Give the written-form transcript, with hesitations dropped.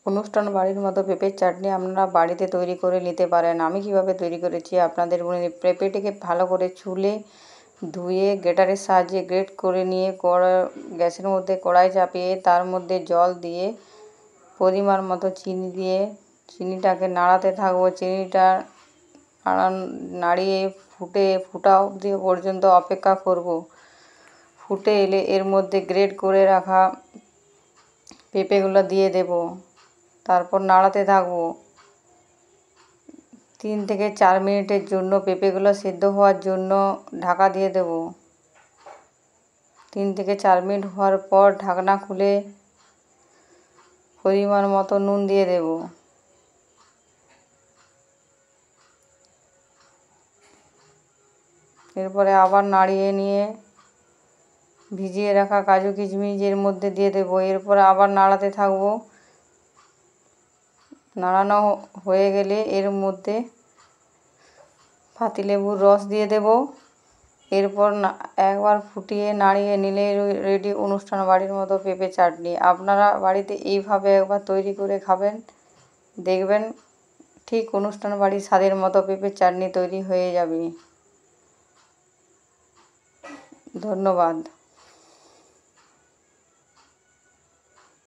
অনুষ্ঠান বাড়ির মতো পেঁপের চাটনি আপনারা বাড়িতে তৈরি করে নিতে পারেন। আমি কিভাবে তৈরি করেছি আপনাদের বলে দিই। পেঁপেটিকে ভালো করে ছুলে ধুয়ে গ্রেটারের সাহায্যে গ্রেট করে নিয়ে গ্যাসের মধ্যে কড়াই চাপিয়ে তার মধ্যে জল দিয়ে পরিমাণ মতো চিনি দিয়ে চিনিটাকে নাড়াতে থাকবো। চিনিটা নাড়িয়ে ফুটা অবধি পর্যন্ত অপেক্ষা করব। ফুটে এলে এর মধ্যে গ্রেট করে রাখা পেঁপেগুলো দিয়ে দেব। তারপর নাড়াতে থাকবো 3 থেকে 4 মিনিটের জন্য। পেঁপেগুলো সেদ্ধ হওয়ার জন্য ঢাকা দিয়ে দেব। 3 থেকে 4 মিনিট হওয়ার পর ঢাকনা খুলে পরিমাণ মতো নুন দিয়ে দেব। এরপরে আবার নাড়িয়ে নিয়ে ভিজিয়ে রাখা কাজু কিশমিশ এর মধ্যে দিয়ে দেব। এরপরে আবার নাড়াতে থাকবো। নাড়ানো হয়ে গেলে এর মধ্যে পাতিলেবুর রস দিয়ে দেব। এরপর একবার ফুটিয়ে নাড়িয়ে নিলে রেডি অনুষ্ঠান বাড়ির মতো পেঁপে চাটনি। আপনারা বাড়িতে এইভাবে একবার তৈরি করে খাবেন, দেখবেন ঠিক অনুষ্ঠান বাড়ির স্বাদের মতো পেঁপে চাটনি তৈরি হয়ে যাবে। ধন্যবাদ।